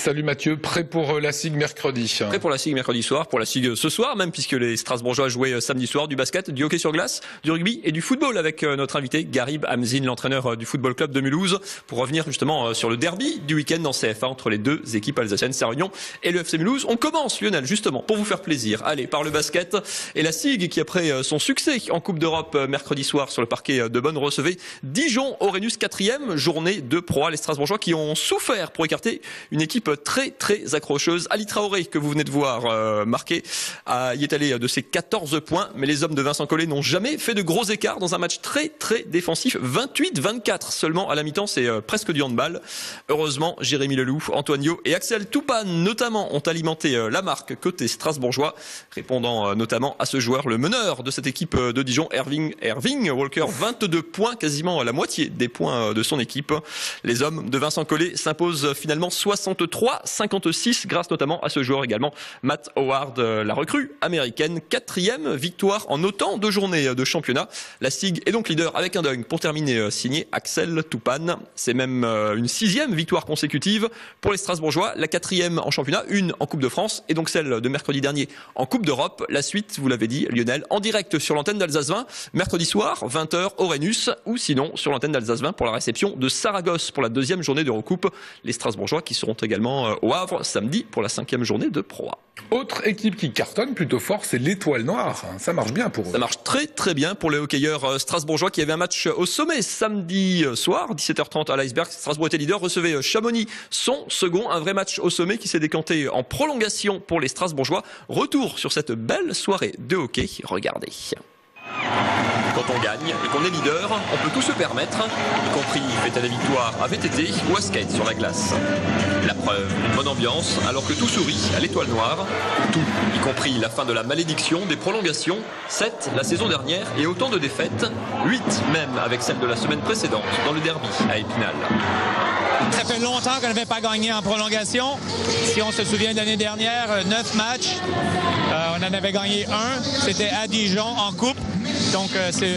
Salut Mathieu, prêt pour la SIG mercredi? Prêt pour la SIG mercredi soir, pour la SIG ce soir même, puisque les Strasbourgeois jouaient samedi soir du basket, du hockey sur glace, du rugby et du football avec notre invité Garib Hamzin, l'entraîneur du football club de Mulhouse, pour revenir justement sur le derby du week-end en CFA entre les deux équipes alsaciennes, Sarre-Union et le FC Mulhouse. On commence, Lionel, justement, pour vous faire plaisir. Allez, par le basket et la SIG qui, après son succès en Coupe d'Europe mercredi soir sur le parquet de Bonn, recevait Dijon Orenus, 4e journée de Pro A. Les Strasbourgeois qui ont souffert pour écarter une équipe très accrocheuse. Ali Traoré, que vous venez de voir marquer, y est allé de ses 14 points, mais les hommes de Vincent Collet n'ont jamais fait de gros écarts dans un match très défensif. 28-24 seulement à la mi-temps, c'est presque du handball. Heureusement, Jérémy Leloup, Antoine Yo et Axel Toupane notamment ont alimenté la marque côté strasbourgeois, répondant notamment à ce joueur, le meneur de cette équipe de Dijon, Erving Walker, 22 points, quasiment la moitié des points de son équipe. Les hommes de Vincent Collet s'imposent finalement 63-56 grâce notamment à ce joueur également, Matt Howard, la recrue américaine. 4e victoire en autant de journées de championnat. La SIG est donc leader avec un dunk pour terminer, signé Axel Toupane. C'est même une 6e victoire consécutive pour les Strasbourgeois. La 4e en championnat, une en Coupe de France et donc celle de mercredi dernier en Coupe d'Europe. La suite, vous l'avez dit Lionel, en direct sur l'antenne d'Alsace 20, mercredi soir, 20h, Orenus, ou sinon sur l'antenne d'Alsace 20 pour la réception de Saragosse pour la 2e journée d'Eurocoupe. Les Strasbourgeois qui seront également au Havre samedi pour la 5e journée de Pro A. Autre équipe qui cartonne plutôt fort, c'est l'Étoile Noire. Ça marche bien pour eux. Ça marche très bien pour les hockeyeurs strasbourgeois qui avaient un match au sommet samedi soir, 17h30 à l'Iceberg. Strasbourg était leader, recevait Chamonix, son second. Un vrai match au sommet qui s'est décanté en prolongation pour les Strasbourgeois. Retour sur cette belle soirée de hockey. Regardez. Quand on gagne et qu'on est leader, on peut tout se permettre, y compris fêter la victoire à VTT ou à skate sur la glace. La preuve, une bonne ambiance, alors que tout sourit à l'Étoile Noire. Tout, y compris la fin de la malédiction, des prolongations, 7 la saison dernière et autant de défaites, 8 même avec celle de la semaine précédente dans le derby à Épinal. Ça fait longtemps qu'on n'avait pas gagné en prolongation. Si on se souvient de l'année dernière, 9 matchs, on en avait gagné un. C'était à Dijon en coupe. Donc c'est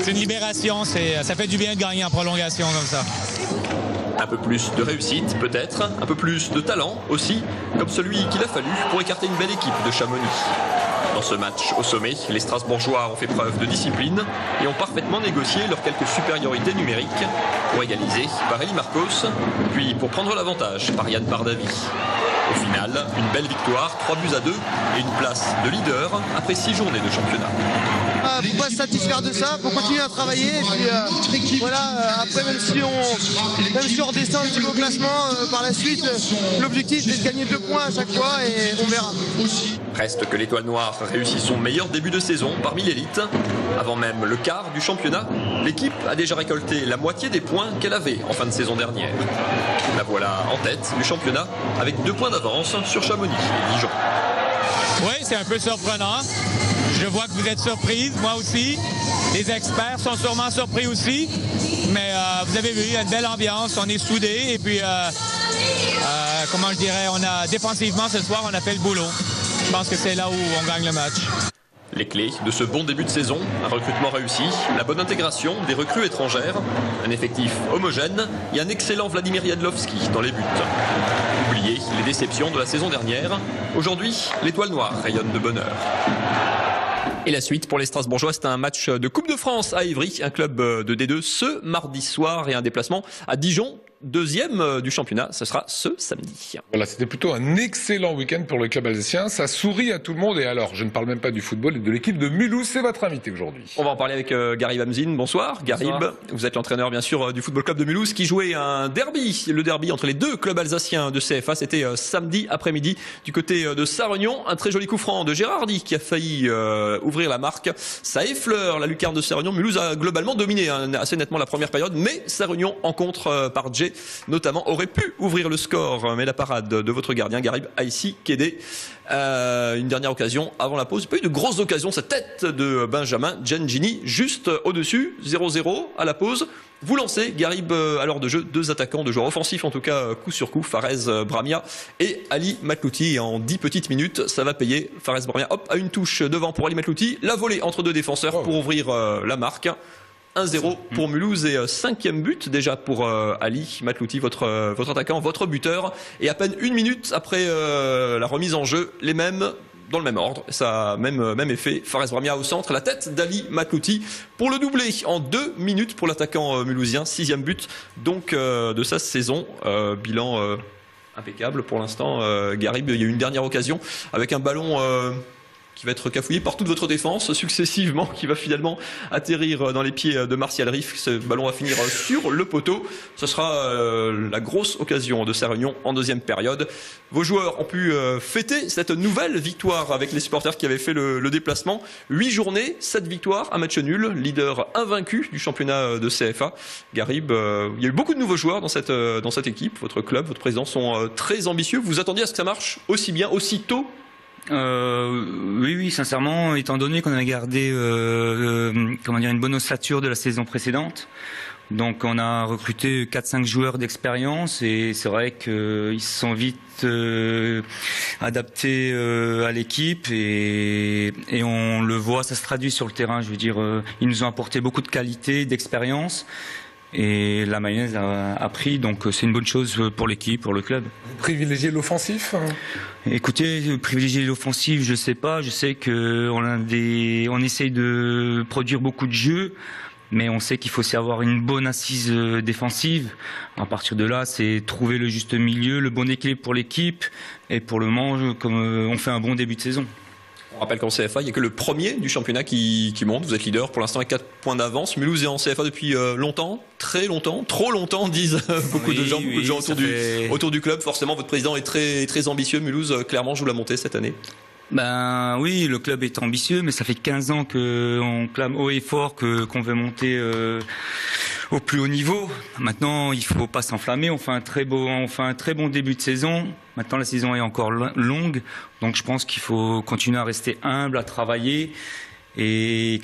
une libération. Ça fait du bien de gagner en prolongation comme ça. Un peu plus de réussite peut-être, un peu plus de talent aussi, comme celui qu'il a fallu pour écarter une belle équipe de Chamonix. Dans ce match au sommet, les Strasbourgeois ont fait preuve de discipline et ont parfaitement négocié leurs quelques supériorités numériques pour égaliser par Eli Marcos, puis pour prendre l'avantage par Yann Pardavi. Au final, une belle victoire, 3-2 et une place de leader après 6 journées de championnat. Faut pas se satisfaire de ça, faut continuer à travailler et puis voilà, après même si on redescend un petit peu au classement par la suite, l'objectif c'est de gagner 2 points à chaque fois et on verra. Reste que l'Étoile Noire réussit son meilleur début de saison parmi l'élite. Avant même le quart du championnat, l'équipe a déjà récolté la moitié des points qu'elle avait en fin de saison dernière. La voilà en tête du championnat avec 2 points d'avance sur Chamonix et Dijon. Oui, c'est un peu surprenant. Je vois que vous êtes surprise, moi aussi. Les experts sont sûrement surpris aussi. Mais vous avez vu, il y a une belle ambiance, on est soudés. Et puis, comment je dirais, défensivement ce soir, on a fait le boulot. Je pense que c'est là où on gagne le match. Les clés de ce bon début de saison, un recrutement réussi, la bonne intégration des recrues étrangères, un effectif homogène et un excellent Vladimir Jadlovski dans les buts. Oubliez les déceptions de la saison dernière. Aujourd'hui, l'Étoile Noire rayonne de bonheur. Et la suite pour les Strasbourgeois, c'est un match de Coupe de France à Évry, un club de D2 ce mardi soir et un déplacement à Dijon. 2e du championnat, ce sera ce samedi. Voilà, c'était plutôt un excellent week-end pour le club alsacien. Ça sourit à tout le monde. Et alors, je ne parle même pas du football et de l'équipe de Mulhouse. C'est votre invité aujourd'hui. On va en parler avec Garib Hamzin. Bonsoir. Garib, vous êtes l'entraîneur bien sûr du football club de Mulhouse qui jouait un derby. Le derby entre les deux clubs alsaciens de CFA. C'était samedi après-midi du côté de Sarre-Union. Un très joli coup franc de Gérardi qui a failli ouvrir la marque. Ça effleure la lucarne de Sarre-Union. Mulhouse a globalement dominé assez nettement la première période. Mais Sarre-Union en contre par Jay notamment aurait pu ouvrir le score, mais la parade de votre gardien Garib a ici quédé. Une dernière occasion avant la pause. Il n'y a pas eu de grosses occasions. Cette tête de Benjamin Gengini juste au-dessus, 0-0 à la pause. Vous lancez Garib à l'heure de jeu, 2 attaquants, 2 joueurs offensifs en tout cas, coup sur coup, Fares Bramia et Ali Matlouti. Et en 10 petites minutes, ça va payer. Fares Bramia, hop, à une touche devant pour Ali Matlouti. La volée entre 2 défenseurs pour ouvrir la marque. 1-0 pour Mulhouse et 5e but déjà pour Ali Matlouti, votre attaquant, votre buteur. Et à peine 1 minute après la remise en jeu, les mêmes dans le même ordre. Ça a même effet. Fares Bramia au centre, la tête d'Ali Matlouti pour le doubler en 2 minutes pour l'attaquant mulhousien. 6e but donc de sa saison. Bilan impeccable pour l'instant. Garib, il y a eu une dernière occasion avec un ballon qui va être cafouillé par toute votre défense successivement, qui va finalement atterrir dans les pieds de Martial Riff. Ce ballon va finir sur le poteau. Ce sera la grosse occasion de sa réunion en 2e période. Vos joueurs ont pu fêter cette nouvelle victoire avec les supporters qui avaient fait le déplacement. 8 journées, 7 victoires, un match nul, leader invaincu du championnat de CFA. Garib, il y a eu beaucoup de nouveaux joueurs dans cette équipe. Votre club, votre président sont très ambitieux. Vous attendiez à ce que ça marche aussi bien, aussi tôt? Oui, sincèrement, étant donné qu'on avait gardé une bonne ossature de la saison précédente. Donc on a recruté 4-5 joueurs d'expérience et c'est vrai qu'ils se sont vite adaptés à l'équipe et on le voit, ça se traduit sur le terrain. Je veux dire, ils nous ont apporté beaucoup de qualité, d'expérience. Et la mayonnaise a pris, donc c'est une bonne chose pour l'équipe, pour le club. Vous privilégiez l'offensif? Écoutez, privilégier l'offensif, je sais pas. Je sais que on essaye de produire beaucoup de jeux, mais on sait qu'il faut aussi avoir une bonne assise défensive. À partir de là, c'est trouver le juste milieu, le bon équilibre pour l'équipe. Et pour le moment, comme on fait un bon début de saison. On rappelle qu'en CFA, il n'y a que le premier du championnat qui monte. Vous êtes leader pour l'instant avec 4 points d'avance. Mulhouse est en CFA depuis longtemps, très longtemps, trop longtemps, disent beaucoup de gens autour du club. Forcément, votre président est très, très ambitieux. Mulhouse, clairement, joue la montée cette année. Ben oui, le club est ambitieux, mais ça fait 15 ans qu'on clame haut et fort qu'on veut monter au plus haut niveau. Maintenant, il faut pas s'enflammer. On fait un très bon début de saison. Maintenant, la saison est encore longue, donc je pense qu'il faut continuer à rester humble, à travailler et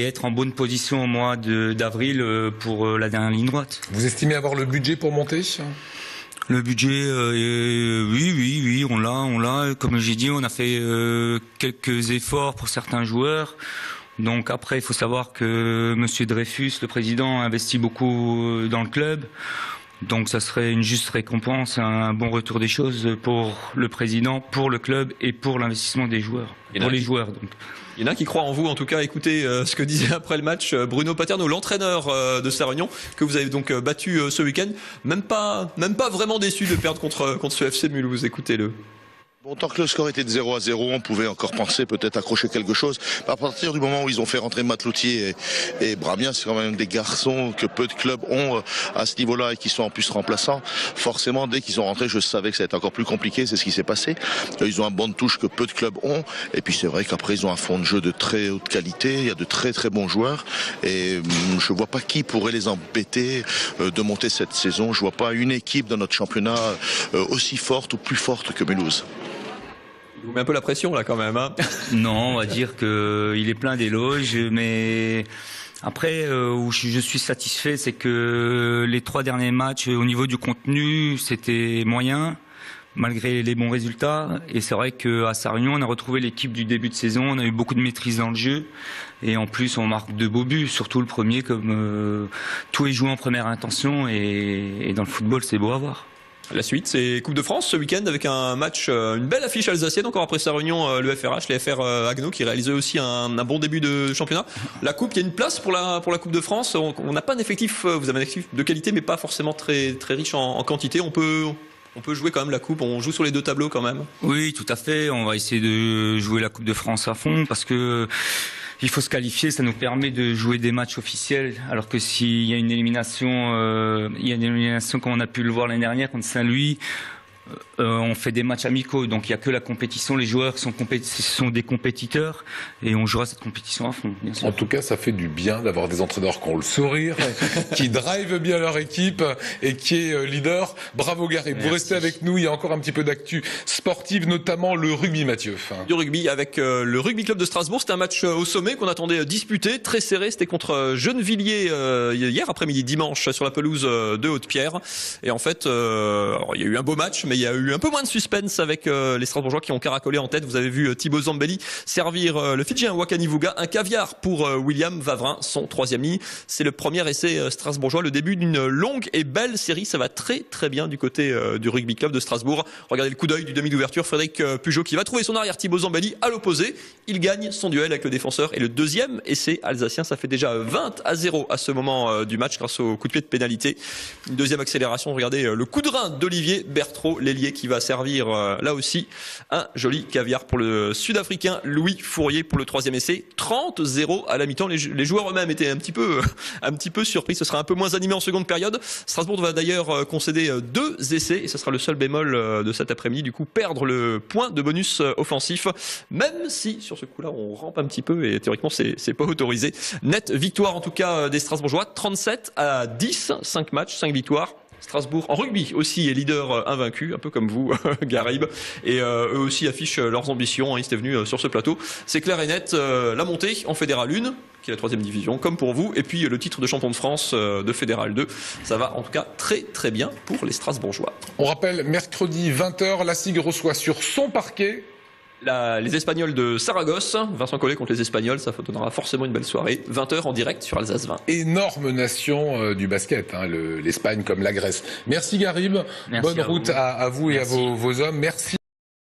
être en bonne position au mois d'avril pour la dernière ligne droite. Vous estimez avoir le budget pour monter? Le budget, oui, on l'a. Comme j'ai dit, on a fait quelques efforts pour certains joueurs. Donc après, il faut savoir que Monsieur Dreyfus, le président, investit beaucoup dans le club. Donc ça serait une juste récompense, un bon retour des choses pour le président, pour le club et pour l'investissement des joueurs. Pour les joueurs, donc. Il y en a qui croient en vous, en tout cas. Écoutez ce que disait après le match Bruno Paterno, l'entraîneur de sa réunion, que vous avez donc battu ce week-end. Même pas vraiment déçu de perdre contre ce FC Mulhouse. Écoutez-le. Bon, tant que le score était de 0-0, on pouvait encore penser peut-être accrocher quelque chose. À partir du moment où ils ont fait rentrer Matlouti et Bramia, c'est quand même des garçons que peu de clubs ont à ce niveau-là et qui sont en plus remplaçants. Forcément, dès qu'ils sont rentrés, je savais que ça allait être encore plus compliqué. C'est ce qui s'est passé. Ils ont un banc de touche que peu de clubs ont. Et puis c'est vrai qu'après, ils ont un fond de jeu de très haute qualité. Il y a de très très bons joueurs. Et je vois pas qui pourrait les embêter de monter cette saison. Je vois pas une équipe dans notre championnat aussi forte ou plus forte que Mulhouse. Il vous met un peu la pression là quand même, hein? Non, on va dire qu'il est plein d'éloges, mais après où je suis satisfait, c'est que les 3 derniers matchs au niveau du contenu, c'était moyen malgré les bons résultats. Et c'est vrai qu'à Sarre-Union, on a retrouvé l'équipe du début de saison, on a eu beaucoup de maîtrise dans le jeu et en plus on marque de beaux buts, surtout le premier, comme tout est joué en première intention et dans le football c'est beau à voir. La suite, c'est Coupe de France ce week-end avec un match, une belle affiche alsacienne. Encore après sa réunion, le FRH, les FR Haguenau qui réalisait aussi un bon début de championnat. La Coupe, il y a une place pour la Coupe de France. On n'a pas un effectif, vous avez un effectif de qualité, mais pas forcément très très riche en quantité. On peut jouer quand même la Coupe. On joue sur les 2 tableaux quand même. Oui, tout à fait. On va essayer de jouer la Coupe de France à fond parce que il faut se qualifier, ça nous permet de jouer des matchs officiels. Alors que s'il y a une élimination, comme on a pu le voir l'année dernière contre Saint-Louis, on fait des matchs amicaux, donc il n'y a que la compétition. Les joueurs sont des compétiteurs et on jouera cette compétition à fond, bien sûr. En tout cas, ça fait du bien d'avoir des entraîneurs qui ont le sourire, qui drivent bien leur équipe et qui est leader. Bravo Garib, vous restez avec nous. Il y a encore un petit peu d'actu sportive, notamment le rugby, Mathieu. Du rugby avec le Rugby Club de Strasbourg. C'était un match au sommet qu'on attendait disputé, très serré. C'était contre Gennevilliers hier après-midi, dimanche, sur la pelouse de Haute-Pierre. Et en fait, alors, il y a eu un beau match, mais mais il y a eu un peu moins de suspense avec les Strasbourgeois qui ont caracolé en tête. Vous avez vu Thibaut Zambelli servir le Fidjien Wakani Vuga, un caviar pour William Vavrin, son 3e ligne. C'est le premier essai strasbourgeois, le début d'une longue et belle série. Ça va très très bien du côté du rugby club de Strasbourg. Regardez le coup d'œil du demi d'ouverture, Frédéric Pujol qui va trouver son arrière Thibaut Zambelli à l'opposé. Il gagne son duel avec le défenseur et le 2e essai alsacien. Ça fait déjà 20-0 à ce moment du match grâce au coup de pied de pénalité. Une 2e accélération, regardez le coup de rein d'Olivier Bertraud, l'ailier qui va servir là aussi un joli caviar pour le Sud-Africain Louis Fourier pour le 3e essai. 30-0 à la mi-temps. Les joueurs eux-mêmes étaient un petit peu surpris. Ce sera un peu moins animé en seconde période. Strasbourg va d'ailleurs concéder 2 essais et ce sera le seul bémol de cet après-midi. Du coup, perdre le point de bonus offensif, même si sur ce coup-là on rampe un petit peu et théoriquement c'est pas autorisé. Nette victoire en tout cas des Strasbourgeois, 37-10, 5 matchs, 5 victoires. Strasbourg en rugby aussi est leader invaincu, un peu comme vous, Garib. Et eux aussi affichent leurs ambitions. Ils étaient venus sur ce plateau. C'est clair et net, la montée en Fédéral 1, qui est la 3e division, comme pour vous. Et puis le titre de champion de France de Fédéral 2. Ça va en tout cas très très bien pour les Strasbourgeois. On rappelle, mercredi 20h, la SIG reçoit sur son parquet les Espagnols de Saragosse. Vincent Collet contre les Espagnols, ça donnera forcément une belle soirée. 20h en direct sur Alsace 20. Énorme nation du basket, l'Espagne comme la Grèce. Merci Garib, bonne route à vous et à vos hommes. Merci.